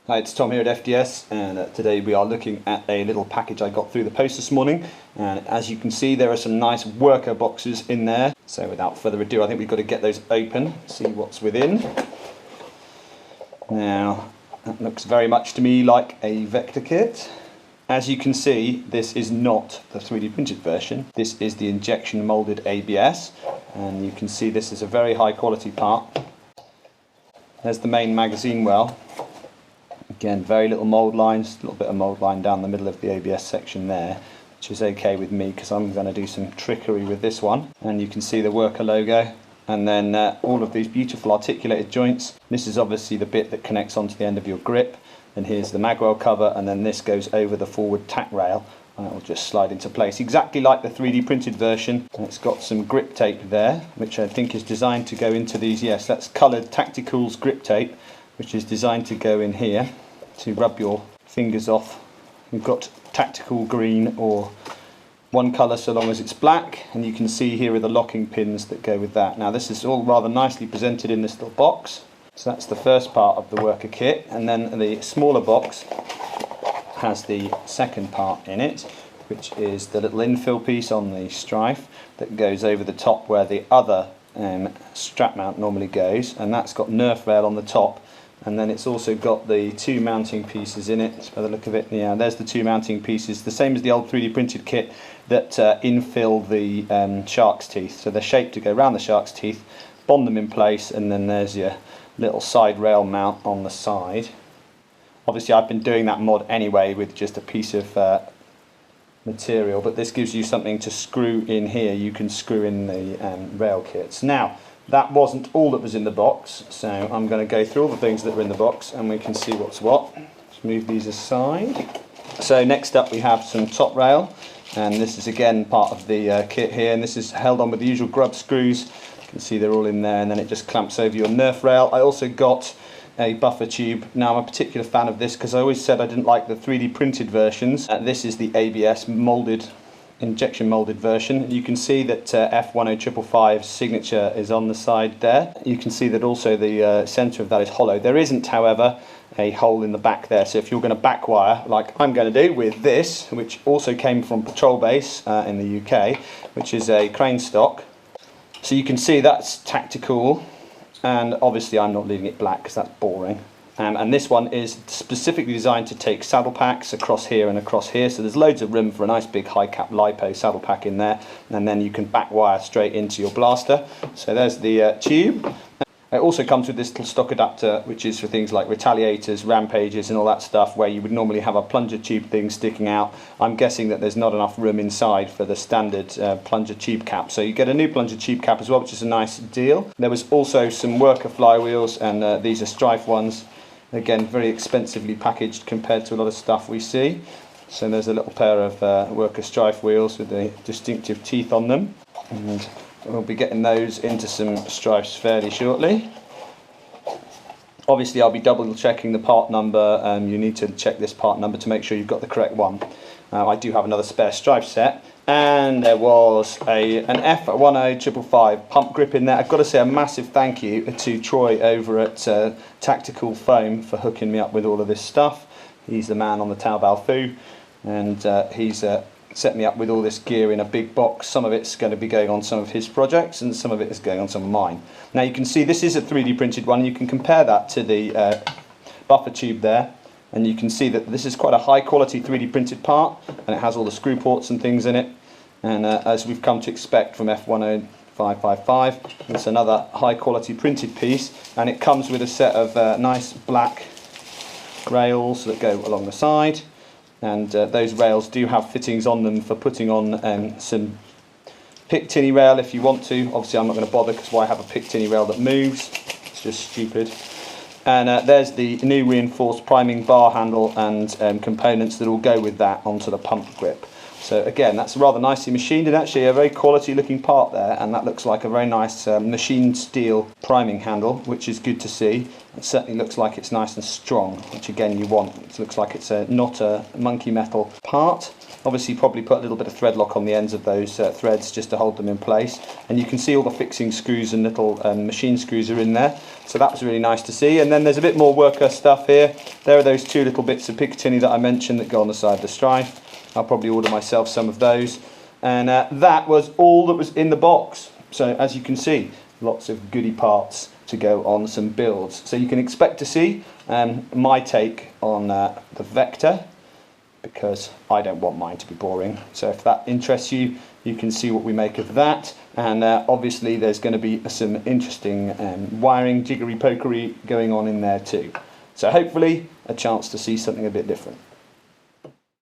Hi, it's Tom here at FDS, and today we are looking at a little package I got through the post this morning. And as you can see, there are some nice worker boxes in there. So without further ado, I think we've got to get those open, see what's within. Now, that looks very much to me like a vector kit. As you can see, this is not the 3D printed version. This is the injection molded ABS, and you can see this is a very high quality part. There's the main magazine well. Again, very little mould lines, a little bit of mould line down the middle of the ABS section there, which is okay with me because I'm going to do some trickery with this one. And you can see the worker logo, and then all of these beautiful articulated joints. This is obviously the bit that connects onto the end of your grip, and here's the magwell cover, and then this goes over the forward tack rail, and it will just slide into place exactly like the 3D printed version. And it's got some grip tape there, which I think is designed to go into these. Yes, that's coloured Tacticals grip tape, which is designed to go in here to rub your fingers off. You've got tactical green or one colour so long as it's black, and you can see here are the locking pins that go with that. Now this is all rather nicely presented in this little box. So that's the first part of the worker kit, and then the smaller box has the second part in it, which is the little infill piece on the strife that goes over the top where the other strap mount normally goes, and that's got Nerf rail on the top. And then it's also got the two mounting pieces in it, by the look of it. Yeah, there's the two mounting pieces, the same as the old 3D printed kit that infill the shark's teeth. So they're shaped to go around the shark's teeth, bond them in place, and then there's your little side rail mount on the side. Obviously I've been doing that mod anyway with just a piece of material, but this gives you something to screw in here. You can screw in the rail kits. Now, that wasn't all that was in the box, so I'm going to go through all the things that were in the box and we can see what's what. Let's move these aside. So next up we have some top rail, and this is again part of the kit here, and this is held on with the usual grub screws. You can see they're all in there, and then it just clamps over your Nerf rail. I also got a buffer tube. Now I'm a particular fan of this because I always said I didn't like the 3D printed versions. This is the ABS molded, injection molded version. You can see that F10555's signature is on the side there. You can see that also the centre of that is hollow. There isn't, however, a hole in the back there, so if you're going to back wire like I'm going to do with this, which also came from Patrol Base in the UK, which is a crane stock. So you can see that's tactical, and obviously I'm not leaving it black because that's boring. And this one is specifically designed to take saddle packs across here and across here, so there's loads of room for a nice big high cap lipo saddle pack in there, and then you can back wire straight into your blaster. So there's the tube. It also comes with this little stock adapter, which is for things like retaliators, rampages and all that stuff, where you would normally have a plunger tube thing sticking out. I'm guessing that there's not enough room inside for the standard plunger tube cap, so you get a new plunger tube cap as well, which is a nice deal. There was also some worker flywheels, and these are strife ones. Again, very expensively packaged compared to a lot of stuff we see. So there's a little pair of worker strife wheels with the distinctive teeth on them, and we'll be getting those into some strifes fairly shortly. Obviously I'll be double checking the part number. You need to check this part number to make sure you've got the correct one. I do have another spare strife set, and there was an F10555 pump grip in there. I've got to say a massive thank you to Troy over at Tactical Foam for hooking me up with all of this stuff. He's the man on the Taobao Foo, and he's set me up with all this gear in a big box. Some of it's going to be going on some of his projects, and some of it is going on some of mine. Now you can see this is a 3D printed one. You can compare that to the buffer tube there, and you can see that this is quite a high quality 3D printed part, and it has all the screw ports and things in it. And as we've come to expect from F10555, it's another high quality printed piece, and it comes with a set of nice black rails that go along the side. And those rails do have fittings on them for putting on some pick tinny rail if you want to. Obviously I'm not going to bother because why have a pick tinny rail that moves? It's just stupid. And there's the new reinforced priming bar handle and components that will go with that onto the pump grip. So again, that's rather nicely machined, and actually a very quality looking part there, and that looks like a very nice machined steel priming handle, which is good to see. It certainly looks like it's nice and strong, which again you want. It looks like it's not a monkey metal part. Obviously probably put a little bit of thread lock on the ends of those threads just to hold them in place, and you can see all the fixing screws and little machine screws are in there, so that was really nice to see. And then there's a bit more worker stuff here. There are those two little bits of Picatinny that I mentioned that go on the side of the stripe. I'll probably order myself some of those, and that was all that was in the box. So as you can see, lots of goodie parts to go on some builds. So you can expect to see my take on the Vector, because I don't want mine to be boring. So if that interests you, you can see what we make of that. And obviously there's going to be some interesting wiring jiggery pokery going on in there too. So hopefully a chance to see something a bit different.